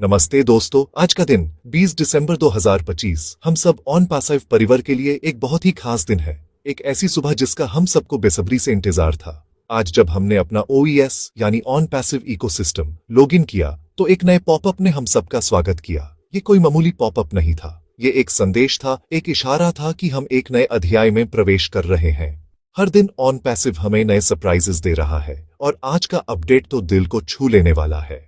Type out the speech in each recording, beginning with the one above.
नमस्ते दोस्तों, आज का दिन 20 दिसंबर 2025 हम सब ऑन पैसिव परिवार के लिए एक बहुत ही खास दिन है। एक ऐसी सुबह जिसका हम सबको बेसब्री से इंतजार था। आज जब हमने अपना OES यानी ऑन पैसिव इकोसिस्टम लॉगिन किया तो एक नए पॉपअप ने हम सबका स्वागत किया। ये कोई मामूली पॉपअप नहीं था, ये एक संदेश था, एक इशारा था कि हम एक नए अध्याय में प्रवेश कर रहे हैं। हर दिन ऑन पैसिव हमें नए सरप्राइजेस दे रहा है और आज का अपडेट तो दिल को छू लेने वाला है।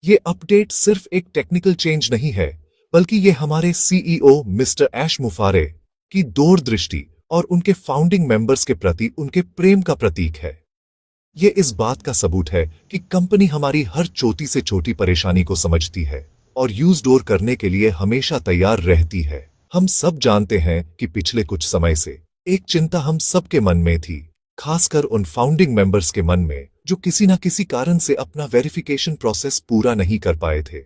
ये अपडेट सिर्फ एक टेक्निकल चेंज नहीं है, बल्कि ये हमारे CEO मिस्टर ऐश मुफारे की दूरदृष्टि और उनके फाउंडिंग मेंबर्स के प्रति उनके प्रेम का प्रतीक है। ये इस बात का सबूत है कि कंपनी हमारी हर छोटी से छोटी परेशानी को समझती है और यूज डोर करने के लिए हमेशा तैयार रहती है। हम सब जानते हैं कि पिछले कुछ समय से एक चिंता हम सबके मन में थी, खासकर उन फाउंडिंग मेंबर्स के मन में जो किसी न किसी कारण से अपना वेरिफिकेशन प्रोसेस पूरा नहीं कर पाए थे।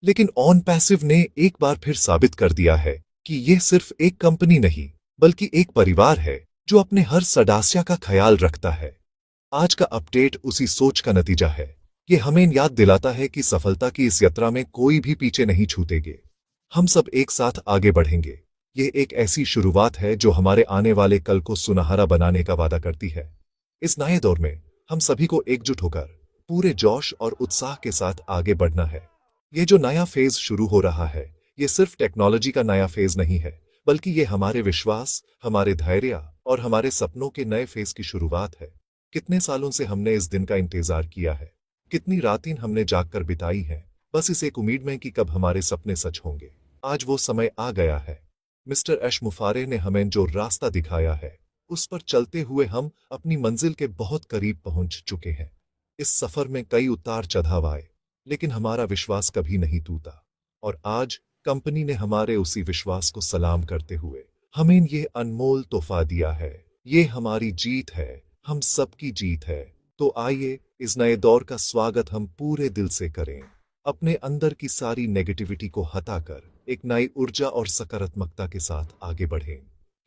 लेकिन ऑन पैसिव ने एक बार फिर साबित कर दिया है कि यह सिर्फ एक कंपनी नहीं, बल्कि एक परिवार है जो अपने हर सदस्य का ख्याल रखता है। आज का अपडेट उसी सोच का नतीजा है। ये हमें याद दिलाता है कि सफलता की इस यात्रा में कोई भी पीछे नहीं छूटेंगे। हम सब एक साथ आगे बढ़ेंगे। ये एक ऐसी शुरुआत है जो हमारे आने वाले कल को सुनहरा बनाने का वादा करती है। इस नए दौर में हम सभी को एकजुट होकर पूरे जोश और उत्साह के साथ आगे बढ़ना है। ये जो नया फेज शुरू हो रहा है, ये सिर्फ टेक्नोलॉजी का नया फेज नहीं है, बल्कि ये हमारे विश्वास, हमारे धैर्य और हमारे सपनों के नए फेज की शुरुआत है। कितने सालों से हमने इस दिन का इंतजार किया है, कितनी रातें हमने जागकर बिताई हैं, बस इस एक उम्मीद में कि कब हमारे सपने सच होंगे। आज वो समय आ गया है। मिस्टर ऐश मुफारे ने हमें जो रास्ता दिखाया है, उस पर चलते हुए हम अपनी मंजिल के बहुत करीब पहुंच चुके हैं। इस सफर में कई उतार चढ़ाव आए, लेकिन हमारा विश्वास कभी नहीं टूटा। और आज कंपनी ने हमारे उसी विश्वास को सलाम करते हुए हमें ये अनमोल तोहफा दिया है। ये हमारी जीत है, हम सबकी जीत है। तो आइए इस नए दौर का स्वागत हम पूरे दिल से करें। अपने अंदर की सारी नेगेटिविटी को हटाकर एक नई ऊर्जा और सकारात्मकता के साथ आगे बढ़ें।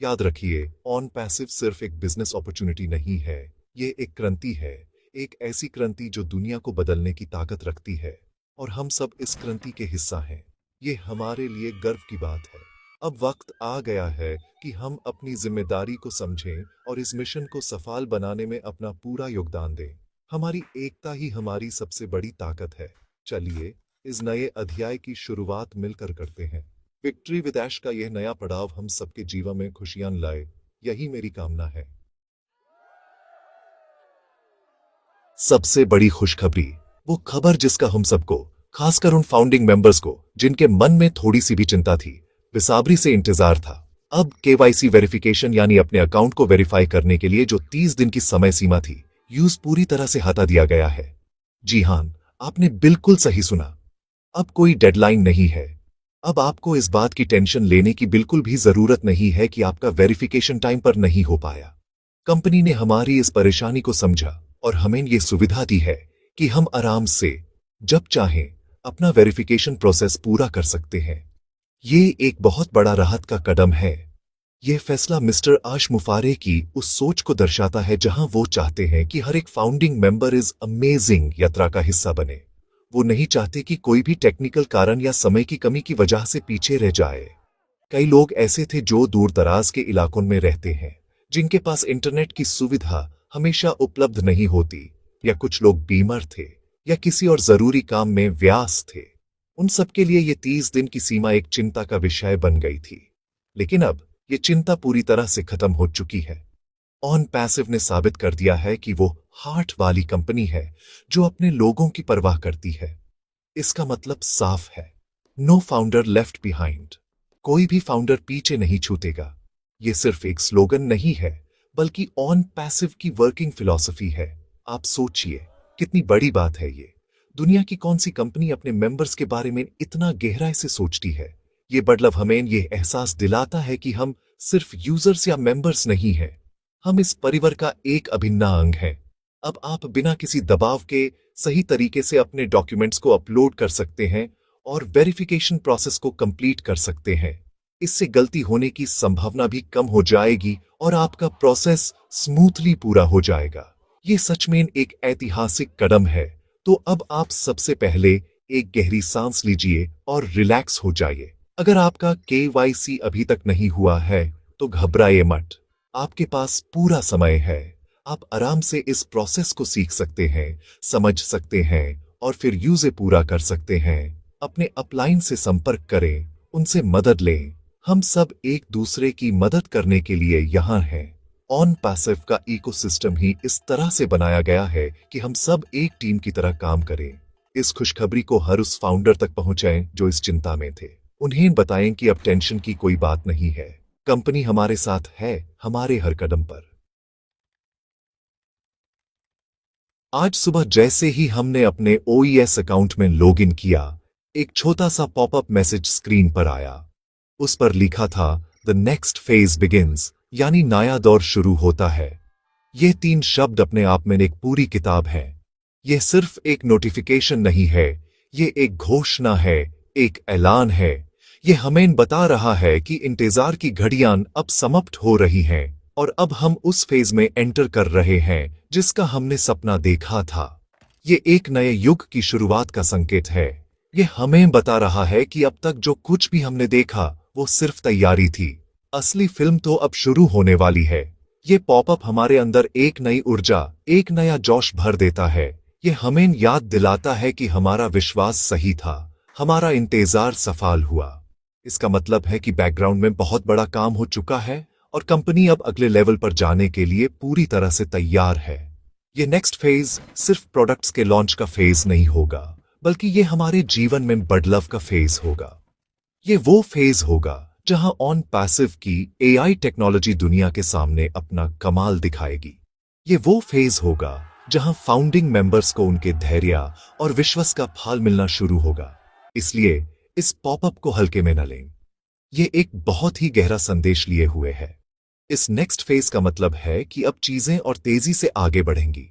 याद रखिए, ऑन पैसिव सिर्फ एक बिजनेस अपॉर्चुनिटी नहीं है, ये एक क्रांति है। एक ऐसी क्रांति जो दुनिया को बदलने की ताकत रखती है और हम सब इस क्रांति के हिस्सा हैं। ये हमारे लिए गर्व की बात है। अब वक्त आ गया है कि हम अपनी जिम्मेदारी को समझें और इस मिशन को सफल बनाने में अपना पूरा योगदान दें। हमारी एकता ही हमारी सबसे बड़ी ताकत है। चलिए इस नए अध्याय की शुरुआत मिलकर करते हैं। विक्ट्री विद ऐश का यह नया पड़ाव हम सबके जीवन में खुशियां लाए, यही मेरी कामना है। सबसे बड़ी खुशखबरी, वो खबर जिसका हम सबको, खासकर उन फाउंडिंग मेंबर्स को जिनके मन में थोड़ी सी भी चिंता थी, बेसब्री से इंतजार था। अब KYC वेरिफिकेशन यानी अपने अकाउंट को वेरीफाई करने के लिए जो 30 दिन की समय सीमा थी, यूज पूरी तरह से हटा दिया गया है। जी हां, आपने बिल्कुल सही सुना। अब कोई डेडलाइन नहीं है। अब आपको इस बात की टेंशन लेने की बिल्कुल भी जरूरत नहीं है कि आपका वेरिफिकेशन टाइम पर नहीं हो पाया। कंपनी ने हमारी इस परेशानी को समझा और हमें ये सुविधा दी है कि हम आराम से, जब चाहें, अपना वेरिफिकेशन प्रोसेस पूरा कर सकते हैं। ये एक बहुत बड़ा राहत का कदम है। यह फैसला मिस्टर ऐश मुफारे की उस सोच को दर्शाता है जहां वो चाहते हैं कि हर एक फाउंडिंग मेंबर इस अमेजिंग यात्रा का हिस्सा बने। वो नहीं चाहते कि कोई भी टेक्निकल कारण या समय की कमी की वजह से पीछे रह जाए। कई लोग ऐसे थे जो दूर दराज के इलाकों में रहते हैं, जिनके पास इंटरनेट की सुविधा हमेशा उपलब्ध नहीं होती, या कुछ लोग बीमार थे या किसी और जरूरी काम में व्यस्त थे। उन सबके लिए ये 30 दिन की सीमा एक चिंता का विषय बन गई थी। लेकिन अब ये चिंता पूरी तरह से खत्म हो चुकी है। ऑन पैसिव ने साबित कर दिया है कि वो हार्ट वाली कंपनी है जो अपने लोगों की परवाह करती है। इसका मतलब साफ है, नो फाउंडर लेफ्ट बिहाइंड। कोई भी फाउंडर पीछे नहीं छूटेगा। ये सिर्फ एक स्लोगन नहीं है, बल्कि ऑन पैसिव की वर्किंग फिलॉसफी है। आप सोचिए, कितनी बड़ी बात है ये। दुनिया की कौन सी कंपनी अपने मेंबर्स के बारे में इतना गहराई से सोचती है। ये बदलाव हमें ये एहसास दिलाता है कि हम सिर्फ यूजर्स या मेंबर्स नहीं हैं, हम इस परिवार का एक अभिन्न अंग है। अब आप बिना किसी दबाव के सही तरीके से अपने डॉक्यूमेंट्स को अपलोड कर सकते हैं और वेरिफिकेशन प्रोसेस को कंप्लीट कर सकते हैं। इससे गलती होने की संभावना भी कम हो जाएगी और आपका प्रोसेस स्मूथली पूरा हो जाएगा। ये सच में एक ऐतिहासिक कदम है। तो अब आप सबसे पहले एक गहरी सांस लीजिए और रिलैक्स हो जाइए। अगर आपका KYC अभी तक नहीं हुआ है तो घबराइए मत। आपके पास पूरा समय है। आप आराम से इस प्रोसेस को सीख सकते हैं, समझ सकते हैं और फिर यूज़ पूरा कर सकते हैं। अपने अपलाइन से संपर्क करें, उनसे मदद लें। हम सब एक दूसरे की मदद करने के लिए यहाँ हैं। ऑन पैसिव का इकोसिस्टम ही इस तरह से बनाया गया है कि हम सब एक टीम की तरह काम करें। इस खुशखबरी को हर उस फाउंडर तक पहुंचाएं जो इस चिंता में थे। उन्हें बताएं कि अब टेंशन की कोई बात नहीं है। कंपनी हमारे साथ है, हमारे हर कदम पर। आज सुबह जैसे ही हमने अपने OES अकाउंट में लॉगिन किया, एक छोटा सा पॉपअप मैसेज स्क्रीन पर आया। उस पर लिखा था द नेक्स्ट फेज बिगिंस, यानी नया दौर शुरू होता है। ये 3 शब्द अपने आप में एक पूरी किताब है। यह सिर्फ एक नोटिफिकेशन नहीं है, ये एक घोषणा है, एक ऐलान है। ये हमें बता रहा है कि इंतजार की घड़ियां अब समाप्त हो रही हैं और अब हम उस फेज में एंटर कर रहे हैं जिसका हमने सपना देखा था। ये एक नए युग की शुरुआत का संकेत है। ये हमें बता रहा है कि अब तक जो कुछ भी हमने देखा वो सिर्फ तैयारी थी। असली फिल्म तो अब शुरू होने वाली है। ये पॉपअप हमारे अंदर एक नई ऊर्जा, एक नया जोश भर देता है। ये हमें याद दिलाता है कि हमारा विश्वास सही था, हमारा इंतजार सफल हुआ। इसका मतलब है कि बैकग्राउंड में बहुत बड़ा काम हो चुका है और कंपनी अब अगले लेवल पर जाने के लिए पूरी तरह से तैयार है। ये नेक्स्ट फेज सिर्फ प्रोडक्ट्स के लॉन्च का फेज नहीं होगा, बल्कि ये हमारे जीवन में बदलाव का फेज होगा। ये वो फेज होगा जहां ऑन पैसिव की AI टेक्नोलॉजी दुनिया के सामने अपना कमाल दिखाएगी। ये वो फेज होगा जहां फाउंडिंग मेंबर्स को उनके धैर्य और विश्वास का फल मिलना शुरू होगा। इसलिए इस पॉपअप को हल्के में न लें। ये एक बहुत ही गहरा संदेश लिए हुए है। इस नेक्स्ट फेज का मतलब है कि अब चीजें और तेजी से आगे बढ़ेंगी।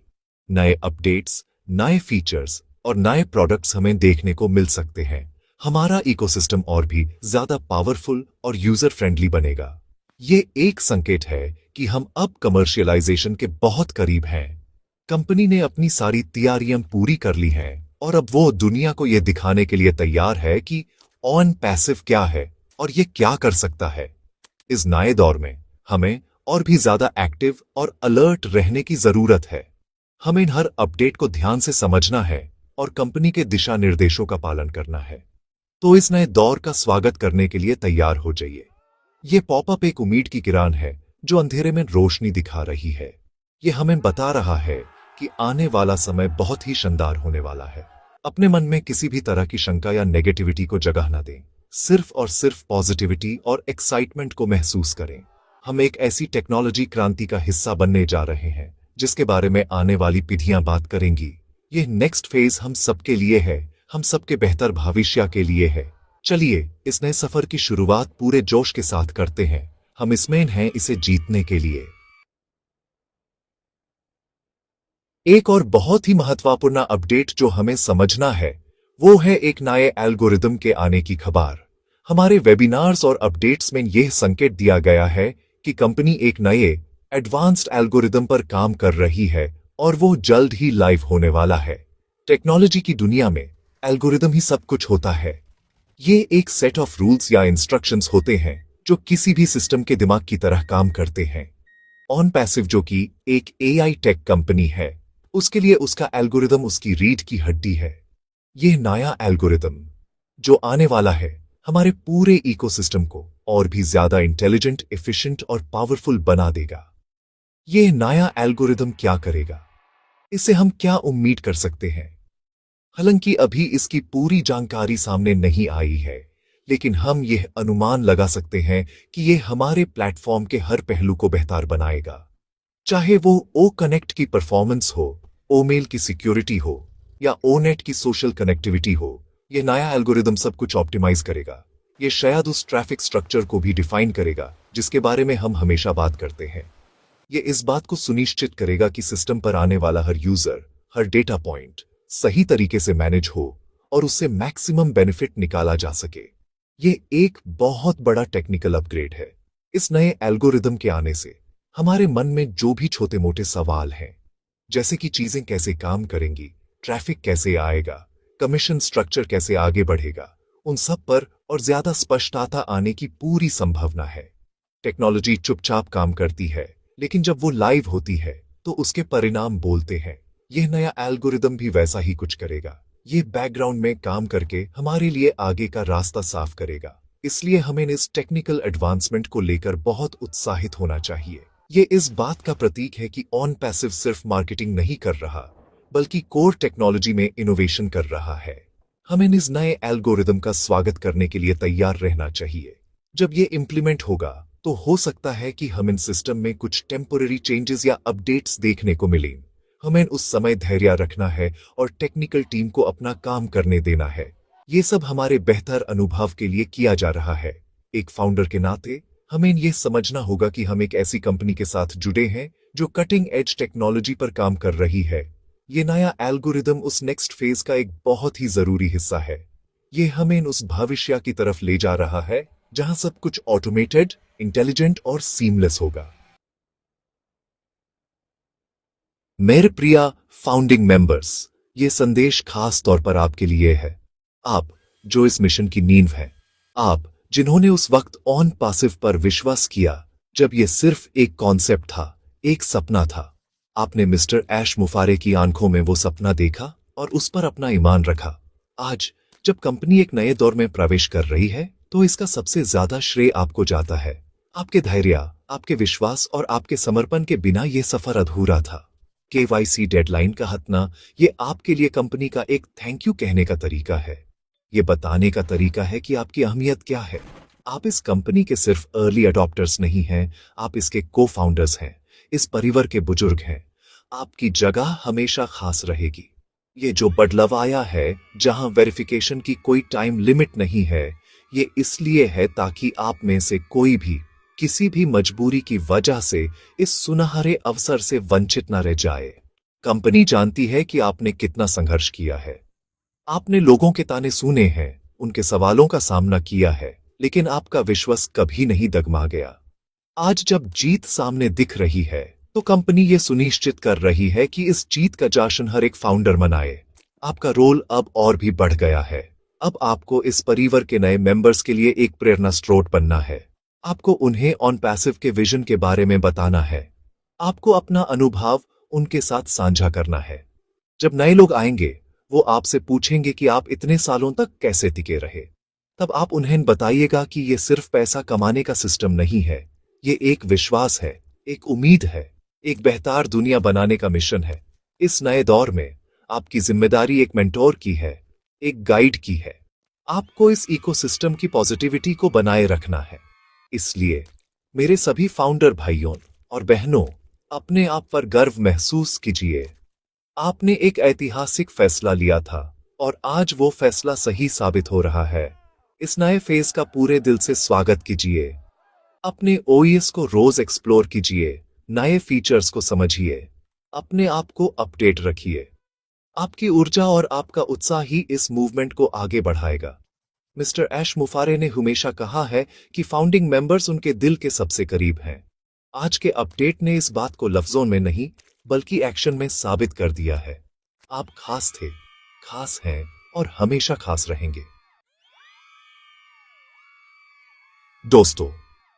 नए अपडेट्स, नए फीचर्स और नए प्रोडक्ट्स हमें देखने को मिल सकते हैं। हमारा इकोसिस्टम और भी ज्यादा पावरफुल और यूजर फ्रेंडली बनेगा। ये एक संकेत है कि हम अब कमर्शियलाइजेशन के बहुत करीब हैं। कंपनी ने अपनी सारी तैयारियां पूरी कर ली हैं और अब वो दुनिया को यह दिखाने के लिए तैयार है कि ऑन पैसिव क्या है और ये क्या कर सकता है। इस नए दौर में हमें और भी ज्यादा एक्टिव और अलर्ट रहने की जरूरत है। हमें हर अपडेट को ध्यान से समझना है और कंपनी के दिशा निर्देशों का पालन करना है। तो इस नए दौर का स्वागत करने के लिए तैयार हो जाइए। ये पॉपअप एक उम्मीद की किरण है जो अंधेरे में रोशनी दिखा रही है। ये हमें बता रहा है कि आने वाला समय बहुत ही शानदार होने वाला है। अपने मन में किसी भी तरह की शंका या नेगेटिविटी को जगह न दें। सिर्फ और सिर्फ पॉजिटिविटी और एक्साइटमेंट को महसूस करें। हम एक ऐसी टेक्नोलॉजी क्रांति का हिस्सा बनने जा रहे हैं जिसके बारे में आने वाली पीढ़ियां बात करेंगी। यह नेक्स्ट फेज हम सबके लिए है, हम सबके बेहतर भविष्य के लिए है। चलिए इस नए सफर की शुरुआत पूरे जोश के साथ करते हैं। हम इसमें हैं इसे जीतने के लिए। एक और बहुत ही महत्वपूर्ण अपडेट जो हमें समझना है वो है एक नए एल्गोरिदम के आने की खबर। हमारे वेबिनार्स और अपडेट्स में यह संकेत दिया गया है कि कंपनी एक नए एडवांस्ड एल्गोरिदम पर काम कर रही है और वो जल्द ही लाइव होने वाला है। टेक्नोलॉजी की दुनिया में एल्गोरिदम ही सब कुछ होता है। ये एक सेट ऑफ रूल्स या इंस्ट्रक्शंस होते हैं जो किसी भी सिस्टम के दिमाग की तरह काम करते हैं। ऑन पैसिव जो कि एक AI टेक कंपनी है, उसके लिए उसका एल्गोरिदम उसकी रीढ़ की हड्डी है। यह नया एल्गोरिदम जो आने वाला है हमारे पूरे इकोसिस्टम को और भी ज्यादा इंटेलिजेंट, एफिशिएंट और पावरफुल बना देगा। यह नया एल्गोरिदम क्या करेगा, इससे हम क्या उम्मीद कर सकते हैं? हालांकि अभी इसकी पूरी जानकारी सामने नहीं आई है, लेकिन हम यह अनुमान लगा सकते हैं कि यह हमारे प्लेटफॉर्म के हर पहलू को बेहतर बनाएगा। चाहे वो ओ कनेक्ट की परफॉर्मेंस हो, ओ मेल की सिक्योरिटी हो या ओ नेट की सोशल कनेक्टिविटी हो, यह नया एल्गोरिदम सब कुछ ऑप्टिमाइज करेगा। यह शायद उस ट्रैफिक स्ट्रक्चर को भी डिफाइन करेगा जिसके बारे में हम हमेशा बात करते हैं। यह इस बात को सुनिश्चित करेगा कि सिस्टम पर आने वाला हर यूजर, हर डेटा पॉइंट सही तरीके से मैनेज हो और उससे मैक्सिमम बेनिफिट निकाला जा सके। यह एक बहुत बड़ा टेक्निकल अपग्रेड है। इस नए एल्गोरिदम के आने से हमारे मन में जो भी छोटे मोटे सवाल हैं, जैसे कि चीजें कैसे काम करेंगी, ट्रैफिक कैसे आएगा कमीशन स्ट्रक्चर कैसे आगे बढ़ेगा, उन सब पर और ज्यादा स्पष्टता आने की पूरी संभावना है। टेक्नोलॉजी चुपचाप काम करती है, लेकिन जब वो लाइव होती है तो उसके परिणाम बोलते हैं। यह नया एल्गोरिदम भी वैसा ही कुछ करेगा। ये बैकग्राउंड में काम करके हमारे लिए आगे का रास्ता साफ करेगा। इसलिए हमें इस टेक्निकल एडवांसमेंट को लेकर बहुत उत्साहित होना चाहिए। ये इस बात का प्रतीक है कि ऑन पैसिव सिर्फ मार्केटिंग नहीं कर रहा, बल्कि कोर टेक्नोलॉजी में इनोवेशन कर रहा है। हमें इस नए एल्गोरिदम का स्वागत करने के लिए तैयार रहना चाहिए। जब ये इम्प्लीमेंट होगा तो हो सकता है कि हम इन सिस्टम में कुछ टेम्पोररी चेंजेस या अपडेट्स देखने को मिलें। हमें उस समय धैर्य रखना है और टेक्निकल टीम को अपना काम करने देना है। ये सब हमारे बेहतर अनुभव के लिए किया जा रहा है। एक फाउंडर के नाते हमें यह समझना होगा कि हम एक ऐसी कंपनी के साथ जुड़े हैं जो कटिंग एज टेक्नोलॉजी पर काम कर रही है। ये नया एल्गोरिदम उस नेक्स्ट फेज का एक बहुत ही जरूरी हिस्सा है। ये हमें उस भविष्य की तरफ ले जा रहा है जहां सब कुछ ऑटोमेटेड, इंटेलिजेंट और सीमलेस होगा। मेरे प्रिय फाउंडिंग मेंबर्स, ये संदेश खास तौर पर आपके लिए है। आप जो इस मिशन की नींव हैं, आप जिन्होंने उस वक्त ऑन पैसिव पर विश्वास किया जब यह सिर्फ एक कॉन्सेप्ट था, एक सपना था। आपने मिस्टर ऐश मुफारे की आंखों में वो सपना देखा और उस पर अपना ईमान रखा। आज जब कंपनी एक नए दौर में प्रवेश कर रही है तो इसका सबसे ज्यादा श्रेय आपको जाता है। आपके धैर्य, आपके विश्वास और आपके समर्पण के बिना यह सफर अधूरा था। केवाईसी डेडलाइन का हटना ये आपके लिए कंपनी का एक थैंक यू कहने का तरीका है। ये बताने का तरीका है कि आपकी अहमियत क्या है। आप इस कंपनी के सिर्फ अर्ली अडॉप्टर्स नहीं हैं, आप इसके को फाउंडर्स हैं, इस परिवार के बुजुर्ग हैं। आपकी जगह हमेशा खास रहेगी। ये जो बदलाव आया है, जहां वेरिफिकेशन की कोई टाइम लिमिट नहीं है, ये इसलिए है ताकि आप में से कोई भी किसी भी मजबूरी की वजह से इस सुनहरे अवसर से वंचित न रह जाए। कंपनी जानती है कि आपने कितना संघर्ष किया है। आपने लोगों के ताने सुने हैं, उनके सवालों का सामना किया है, लेकिन आपका विश्वास कभी नहीं डगमगा गया। आज जब जीत सामने दिख रही है तो कंपनी ये सुनिश्चित कर रही है कि इस जीत का जश्न हर एक फाउंडर मनाए। आपका रोल अब और भी बढ़ गया है। अब आपको इस परिवार के नए मेंबर्स के लिए एक प्रेरणा स्रोत बनना है। आपको उन्हें ऑन पैसिव के विजन के बारे में बताना है। आपको अपना अनुभव उनके साथ साझा करना है। जब नए लोग आएंगे वो आपसे पूछेंगे कि आप इतने सालों तक कैसे टिके रहे। तब आप उन्हें बताइएगा कि ये सिर्फ पैसा कमाने का सिस्टम नहीं है, ये एक विश्वास है, एक उम्मीद है, एक बेहतर दुनिया बनाने का मिशन है। इस नए दौर में आपकी जिम्मेदारी एक मेंटोर की है, एक गाइड की है। आपको इस इकोसिस्टम की पॉजिटिविटी को बनाए रखना है। इसलिए मेरे सभी फाउंडर भाइयों और बहनों, अपने आप पर गर्व महसूस कीजिए। आपने एक ऐतिहासिक फैसला लिया था और आज वो फैसला सही साबित हो रहा है। इस नए फेज का पूरे दिल से स्वागत कीजिए। अपने ओएस को रोज एक्सप्लोर कीजिए, नए फीचर्स को समझिए, अपने आप को अपडेट रखिए। आपकी ऊर्जा और आपका उत्साह ही इस मूवमेंट को आगे बढ़ाएगा। मिस्टर ऐश मुफारे ने हमेशा कहा है कि फाउंडिंग मेंबर्स उनके दिल के सबसे करीब हैं। आज के अपडेट ने इस बात को लफ्जों में नहीं बल्कि एक्शन में साबित कर दिया है। आप खास थे, खास हैं और हमेशा खास रहेंगे। दोस्तों,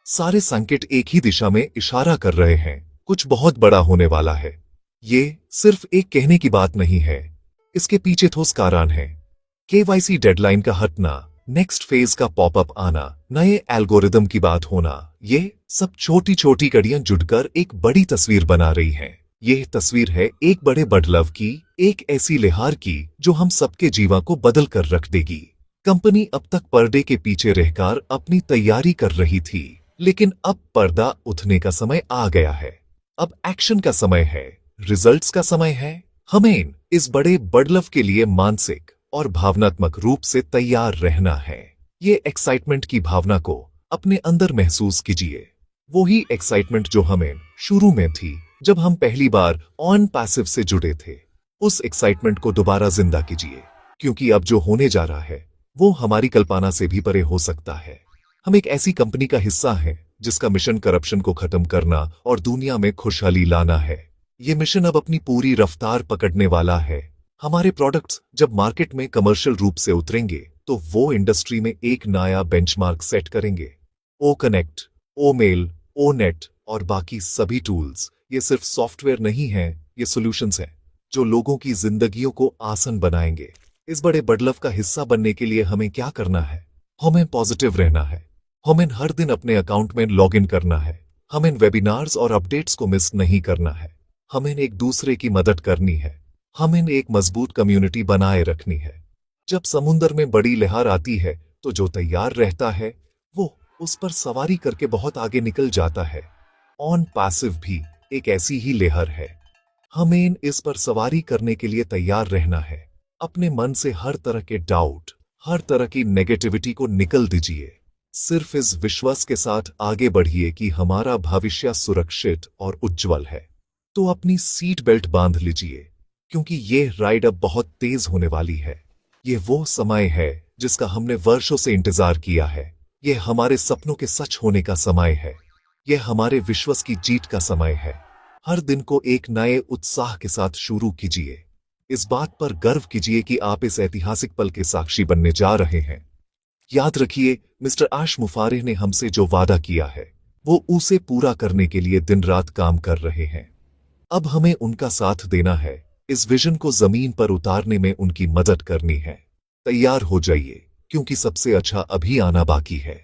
सारे संकेत एक ही दिशा में इशारा कर रहे हैं, कुछ बहुत बड़ा होने वाला है। ये सिर्फ एक कहने की बात नहीं है, इसके पीछे ठोस कारण है। केवाईसी डेडलाइन का हटना, नेक्स्ट फेज का पॉपअप आना, नए एल्गोरिदम की बात होना, ये सब छोटी छोटी कड़ियां जुड़कर एक बड़ी तस्वीर बना रही हैं। यह तस्वीर है एक बड़े बदलाव की, एक ऐसी लिहार की जो हम सबके जीवन को बदल कर रख देगी। कंपनी अब तक पर्दे के पीछे रहकर अपनी तैयारी कर रही थी, लेकिन अब पर्दा उठने का समय आ गया है। अब एक्शन का समय है, रिजल्ट्स का समय है। हमें इस बड़े बदलाव के लिए मानसिक और भावनात्मक रूप से तैयार रहना है। ये एक्साइटमेंट की भावना को अपने अंदर महसूस कीजिए, वही एक्साइटमेंट जो हमें शुरू में थी जब हम पहली बार ऑन पैसिव से जुड़े थे। उस एक्साइटमेंट को दोबारा जिंदा कीजिए, क्योंकि अब जो होने जा रहा है वो हमारी कल्पना से भी परे हो सकता है। हम एक ऐसी कंपनी का हिस्सा हैं जिसका मिशन करप्शन को खत्म करना और दुनिया में खुशहाली लाना है। ये मिशन अब अपनी पूरी रफ्तार पकड़ने वाला है। हमारे प्रोडक्ट्स जब मार्केट में कमर्शियल रूप से उतरेंगे तो वो इंडस्ट्री में एक नया बेंचमार्क सेट करेंगे। ओ कनेक्ट, ओ मेल, ओ नेट और बाकी सभी टूल्स ये सिर्फ सॉफ्टवेयर नहीं हैं, ये सॉल्यूशंस हैं जो लोगों की जिंदगियों को आसान बनाएंगे। इस बड़े बदलाव का हिस्सा बनने के लिए हमें क्या करना है? हमें पॉजिटिव रहना है। हमें हर दिन अपने अकाउंट में लॉग इन करना है। हमें वेबिनार्स और अपडेट्स को मिस नहीं करना है। हमें एक दूसरे की मदद करनी है। हमें एक मजबूत कम्युनिटी बनाए रखनी है। जब समुद्र में बड़ी लहर आती है तो जो तैयार रहता है वो उस पर सवारी करके बहुत आगे निकल जाता है। ऑन पैसिव भी एक ऐसी ही लहर है। हमें इस पर सवारी करने के लिए तैयार रहना है। अपने मन से हर तरह के डाउट, हर तरह की नेगेटिविटी को निकल दीजिए। सिर्फ इस विश्वास के साथ आगे बढ़िए कि हमारा भविष्य सुरक्षित और उज्जवल है। तो अपनी सीट बेल्ट बांध लीजिए, क्योंकि ये राइड अब बहुत तेज होने वाली है। ये वो समय है जिसका हमने वर्षों से इंतजार किया है। ये हमारे सपनों के सच होने का समय है। ये हमारे विश्वास की जीत का समय है। हर दिन को एक नए उत्साह के साथ शुरू कीजिए। इस बात पर गर्व कीजिए कि आप इस ऐतिहासिक पल के साक्षी बनने जा रहे हैं। याद रखिए, मिस्टर आश मुफारिह ने हमसे जो वादा किया है वो उसे पूरा करने के लिए दिन रात काम कर रहे हैं। अब हमें उनका साथ देना है। इस विजन को जमीन पर उतारने में उनकी मदद करनी है। तैयार हो जाइए, क्योंकि सबसे अच्छा अभी आना बाकी है।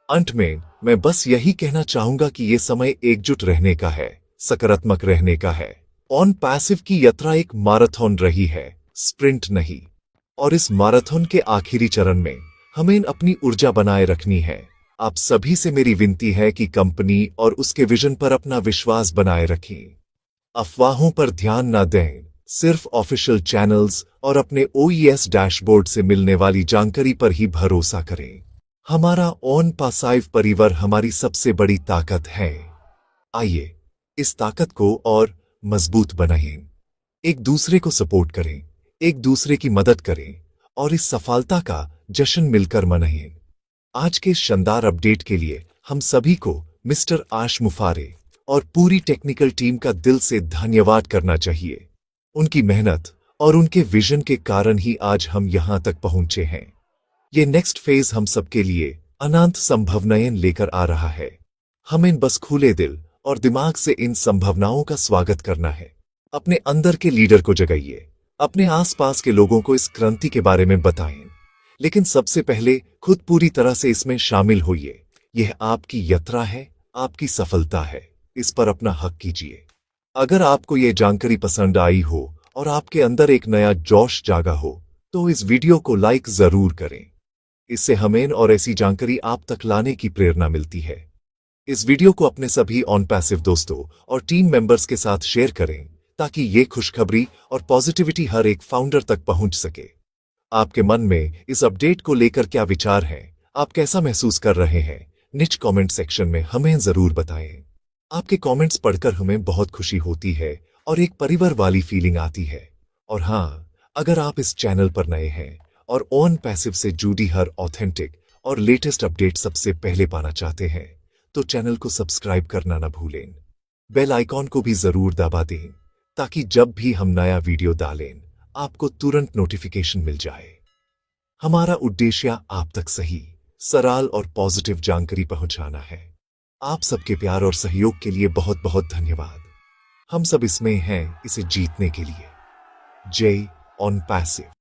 अंत में मैं बस यही कहना चाहूंगा कि यह समय एकजुट रहने का है, सकारात्मक रहने का है। ऑन पैसिव की यात्रा एक मैराथन रही है, स्प्रिंट नहीं। और इस मैराथन के आखिरी चरण में हमें अपनी ऊर्जा बनाए रखनी है। आप सभी से मेरी विनती है कि कंपनी और उसके विजन पर अपना विश्वास बनाए रखें। अफवाहों पर ध्यान न दें, सिर्फ ऑफिशियल चैनल्स और अपने ओईएस डैशबोर्ड से मिलने वाली जानकारी पर ही भरोसा करें। हमारा ऑन पैसिव परिवार हमारी सबसे बड़ी ताकत है। आइए इस ताकत को और मजबूत बनाएं। एक दूसरे को सपोर्ट करें, एक दूसरे की मदद करें और इस सफलता का जश्न मिलकर मनाएं। आज के शानदार अपडेट के लिए हम सभी को मिस्टर आश मुफारिह और पूरी टेक्निकल टीम का दिल से धन्यवाद करना चाहिए। उनकी मेहनत और उनके विजन के कारण ही आज हम यहां तक पहुंचे हैं। ये नेक्स्ट फेज हम सबके लिए अनंत संभावनाएं लेकर आ रहा है। हमें बस खुले दिल और दिमाग से इन संभावनाओं का स्वागत करना है। अपने अंदर के लीडर को जगाइए, अपने आसपास के लोगों को इस क्रांति के बारे में बताएं, लेकिन सबसे पहले खुद पूरी तरह से इसमें शामिल होइए। यह आपकी यात्रा है, आपकी सफलता है। इस पर अपना हक कीजिए। अगर आपको यह जानकारी पसंद आई हो और आपके अंदर एक नया जोश जागा हो तो इस वीडियो को लाइक जरूर करें। इससे हमें और ऐसी जानकारी आप तक लाने की प्रेरणा मिलती है। इस वीडियो को अपने सभी ऑन पैसिव दोस्तों और टीम मेंबर्स के साथ शेयर करें ताकि ये खुशखबरी और पॉजिटिविटी हर एक फाउंडर तक पहुंच सके। आपके मन में इस अपडेट को लेकर क्या विचार हैं? आप कैसा महसूस कर रहे हैं? नीचे कमेंट सेक्शन में हमें जरूर बताएं। आपके कमेंट्स पढ़कर हमें बहुत खुशी होती है और एक परिवार वाली फीलिंग आती है। और हाँ, अगर आप इस चैनल पर नए हैं और ऑन पैसिव से जुड़ी हर ऑथेंटिक और लेटेस्ट अपडेट सबसे पहले पाना चाहते हैं तो चैनल को सब्सक्राइब करना न भूलें। बेल आइकॉन को भी जरूर दबा दें ताकि जब भी हम नया वीडियो डालें आपको तुरंत नोटिफिकेशन मिल जाए। हमारा उद्देश्य आप तक सही, सरल और पॉजिटिव जानकारी पहुंचाना है। आप सबके प्यार और सहयोग के लिए बहुत बहुत धन्यवाद। हम सब इसमें हैं इसे जीतने के लिए। जय ऑन पैसिव।